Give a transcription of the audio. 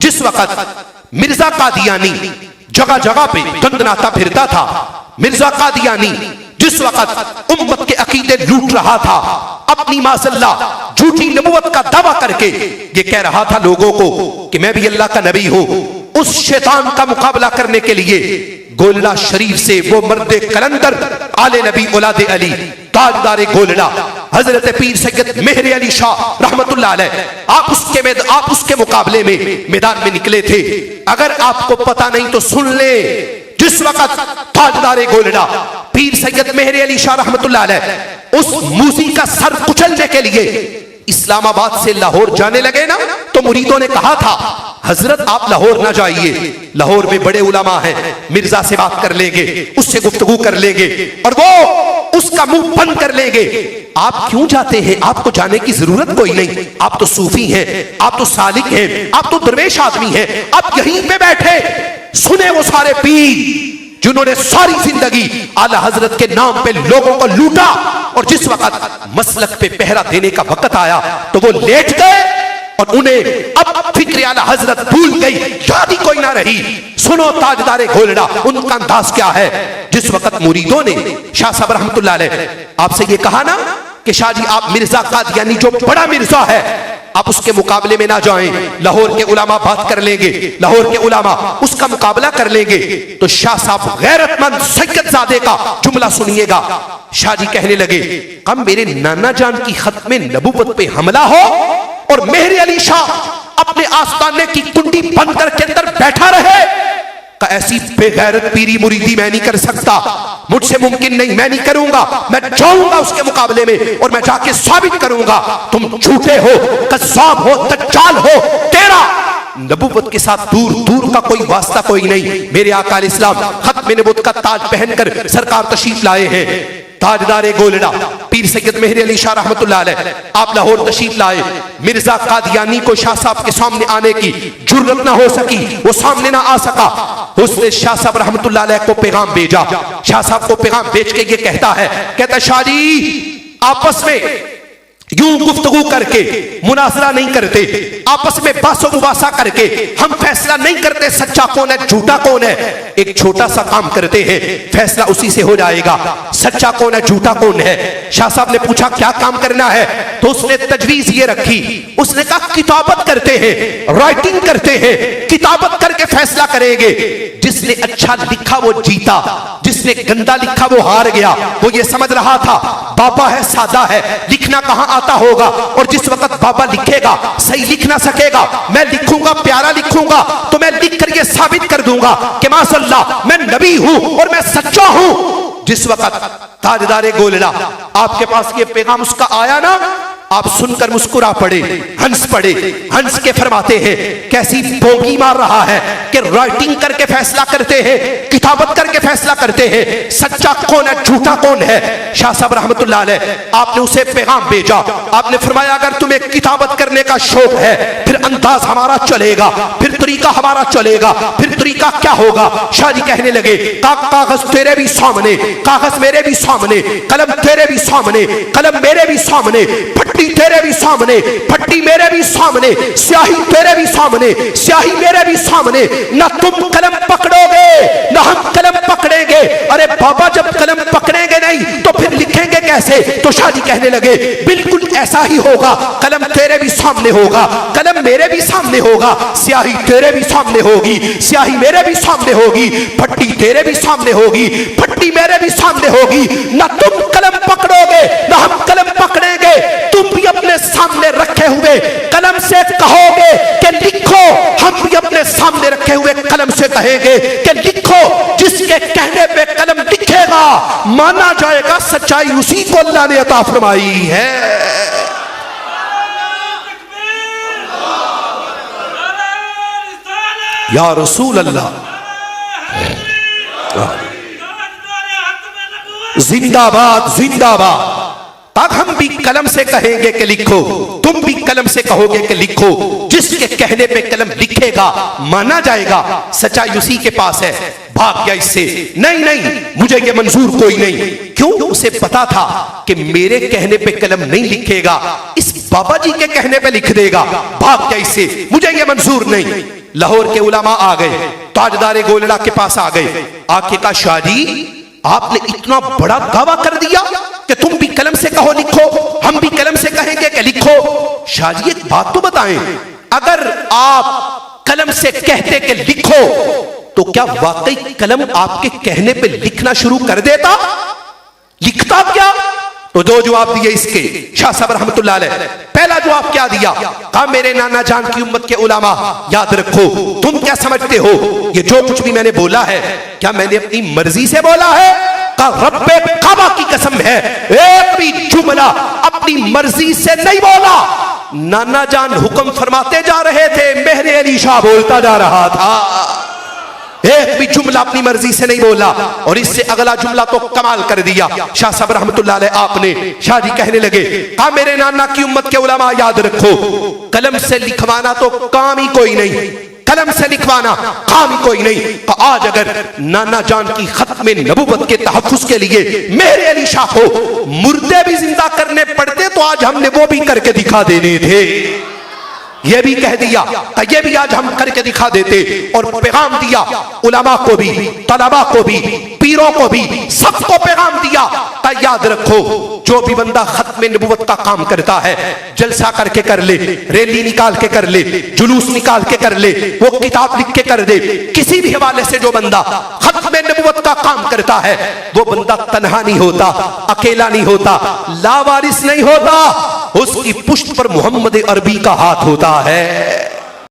जिस वक्त मिर्जा कादियानी जगह जगह पे गंदनाता फिरता था, मिर्जा कादियानी जिस वक्त उम्मत के अकीदे लूट रहा था, अपनी मासल्ला झूठी नबुवत का दावा करके ये कह रहा था लोगों को कि मैं भी अल्लाह का नबी हूं, उस शैतान का मुकाबला करने के लिए गोलड़ा शरीफ से वो मर्दे कलंदर आले नबी औलादे अली ताजदारे गोलड़ा हजरत पीर सैयद मेहर अली शाह रहमतुल्लाह अलैह, आप उसके मुकाबले में मैदान में निकले थे। अगर आपको पता नहीं तो सुन ले, जिस वक्त ताजदारे गोलड़ा पीर सैयद मेहर अली शाह रहमतुल्लाह अलैह उस मूसी का सर कुचलने के लिए इस्लामाबाद से लाहौर जाने लगे ना, तो मुरीदों ने कहा था हजरत आप लाहौर ना जाइए, लाहौर में बड़े उलमा हैं, मिर्जा से बात कर लेंगे, उससे गुफ्तगू कर लेंगे और वो उसका मुंह बंद कर लेंगे। आप क्यों जाते हैं? आपको जाने की जरूरत कोई नहीं, आप तो सूफी हैं, आप तो सालिक हैं, आप तो दरवेश आदमी हैं, आप यहीं पे बैठे सुने वो सारे पीर जिन्होंने सारी जिंदगी आला हजरत के नाम पे लोगों को लूटा, और जिस वक्त मसलक पे पहरा देने का वक्त आया तो वो लेट गए और उन्हें अब फिक्र आला हजरत भूल गई, याद ही कोई ना रही। सुनो ताजदारे गोलड़ा, उनका अंदाज क्या है। जिस वक्त मुरीदों ने शाह साहब रहमतुल्लाह अलैह आपसे ये कहा ना कि शाह जी आप मिर्जा कादियानी जो बड़ा मिर्जा है आप उसके मुकाबले में ना जाएं, लाहौर के उलामा बात कर लेंगे, लाहौर के उलामा उसका मुकाबला कर लेंगे, तो शाह साहब गैरतमंद सैयदजादे का जुमला सुनिएगा। शाह जी कहने लगे कम मेरे नाना जान की खत्मे नबूवत पे हमला हो और मेहर अली शाह अपने आस्ताने की कुंडी बंद करके अंदर बैठा रहे, का ऐसी बेगैरत पीरी मुरीदी मैं नहीं कर सकता, मुझसे मुमकिन नहीं, मैं नहीं करूंगा, मैं जाऊंगा उसके मुकाबले में और मैं जाके साबित करूंगा तुम झूठे हो, कज़्ज़ाब हो, दज्जाल हो, तेरा नबूवत के साथ दूर दूर का कोई वास्ता कोई नहीं। मेरे आका अलैहिस्सलाम खत्म नबूवत का ताज पहनकर सरकार तशरीफ लाए हैं। ताजदारे गोलड़ा पीर सैयद मेहर अली शाह रहमतुल्लाह अलैह आप लाहौर तशरीफ लाए, मिर्जा कादियानी को शाह साहब के सामने आने की जुर्रत ना हो सकी, वो सामने ना आ सका। उसने शाह साहब रहमतुल्लाह अलैह को पैगाम भेजा, शाह साहब को पैगाम भेज के ये कहता शाह जी आपस में यूं गुफ्तगू करके मुनाजरा नहीं करते, आपस में बासो मुबासा करके हम फैसला नहीं करते सच्चा कौन है झूठा कौन है। एक छोटा सा काम करते हैं, फैसला उसी से हो जाएगा, सच्चा कौन है झूठा कौन है। शाह साहब ने पूछा क्या काम करना है, तो उसने तजवीज ये रखी, उसने कहा किताबत करते हैं, राइटिंग करते हैं, किताबत करके फैसला करेंगे। जिसने अच्छा लिखा वो जीता, जिसने गंदा लिखा वो हार गया। वो ये समझ रहा था बाबा है सादा है, लिखना कहां आता होगा, और जिस वक्त बाबा लिखेगा सही लिख ना सकेगा, मैं लिखूंगा प्यारा लिखूंगा तो मैं लिख कर ये साबित कर दूंगा कि माशाअल्लाह मैं नबी हूं और मैं सच्चा हूं। जिस वक्त ताजदारे गोलड़ा आपके पास ये पैगाम उसका आया ना, आप सुनकर मुस्कुरा पड़े, हंस पड़े, हंस के फरमाते हैं कैसी भोंगी मार रहा है कि राइटिंग करके फैसला करते हैं, किताबत करके फैसला करते हैं, सच्चा कौन है झूठा कौन है। शाह साहब रहमतुल्लाह अलैह आपने उसे पैगाम भेजा, आपने फरमाया अगर तुम्हें किताबत करने का शौक है फिर अंदाज हमारा चलेगा, फिर तरीका हमारा चलेगा, फिर तरीका क्या होगा। शाह जी कहने लगे कागज तेरे भी सामने, कागज मेरे भी सामने, कलम तेरे भी सामने, कलम मेरे भी सामने, फट्टी तेरे भी सामने, फट्टी मेरे भी सामने, स्याही तेरे भी सामने, स्याही मेरे भी सामने, ना तुम कलम पकड़ोगे ना हम कलम पकड़ेंगे। अरे बाबा जब कलम पकड़ेंगे नहीं तो फिर लिखेंगे कैसे। तो शाह जी कहने लगे बिल्कुल ऐसा ही होगा, कलम तेरे भी सामने होगा, कलम मेरे भी सामने होगा, स्याही तेरे भी सामने होगी, स्याही मेरे भी सामने होगी, फट्टी तेरे भी सामने होगी, फट्टी मेरे भी सामने होगी। ना तुम कलम पकड़ोगे ना हम कलम पकड़ेंगे, तुम भी अपने सामने रखे हुए कलम से कहोगे कि लिखो, हम भी अपने सामने रखे हुए कलम से कहेंगे कि लिखो। जिसके कहने पे कलम लिखेगा माना जाएगा सच्चाई उसी को अल्लाह ने अता फरमाई है। या रसूल अल्लाह जिंदाबाद जिंदाबाद। अब हम भी कलम से कहेंगे कि लिखो, तुम भी कलम से कहोगे कि लिखो। जिसके कहने पे कलम लिखेगा माना जाएगा सच्चाई उसी के पास है। भाग गया इससे, नहीं नहीं मुझे ये मंजूर कोई नहीं। क्यों? उसे पता था कि मेरे कहने पे कलम नहीं लिखेगा, इस बाबा जी के कहने पे लिख देगा, भाग जा इससे, मुझे ये मंजूर नहीं। लाहौर के उलमा आ गए, ताजदारे गोलड़ा के पास आ गए, आके कहा शादी आपने इतना बड़ा दावा कर दिया कि तुम भी कलम से कहो लिखो, हम भी कलम से कहेंगे कि लिखो। शादी एक बात तो बताएं, अगर आप कलम से कहते कि लिखो तो क्या वाकई कलम आपके कहने पे लिखना शुरू कर देता? लिखता क्या? तो दो जवाब दिए इसके शाह साहब रहमतुल्लाह अलैह। पहला जवाब क्या दिया? कहा मेरे नाना जान की उम्मत के उलमा याद रखो, तुम क्या समझते हो ये जो कुछ भी मैंने बोला है क्या मैंने अपनी मर्जी से बोला है? कहा रब्बे काबा की कसम है, एक भी जुमला अपनी मर्जी से नहीं बोला। नाना जान हुक्म फरमाते जा रहे थे, मेहरे अली शाह बोलता जा रहा था, एक भी जुमला अपनी मर्जी से नहीं बोला। और इससे अगला जुमला तो कमाल कर दिया शाह साहब रहमतुल्लाह अलैह आपने। शाह जी कहने लगे, कहा मेरे नाना की उम्मत के उलमा याद रखो, कलम से लिखवाना तो काम ही कोई नहीं, कलम से लिखवाना काम ही कोई नहीं। तो आज अगर नाना जान की खत्म नबूवत के तहफ्फुज के लिए मेरे अली शाह को मुर्दे भी जिंदा करने पड़ते तो आज हमने वो भी करके दिखा देने थे। ये भी कह दिया, ये भी आज हम करके दिखा देते। और पैगाम दिया उलमा को भी, तलबा को भी, पीरों को भी, सबको पैगाम दिया। याद रखो जो भी बंदा खत्म नबूवत का काम करता है, जलसा करके कर ले, रैली निकाल के कर ले, जुलूस निकाल के कर ले, वो किताब लिख के कर दे, किसी भी हवाले से जो बंदा खत्म नबूवत का काम करता है वो बंदा तन्हा नहीं होता, अकेला नहीं होता, लावारिस नहीं होता, उसकी पुष्ट पर मोहम्मद अरबी का हाथ होता है।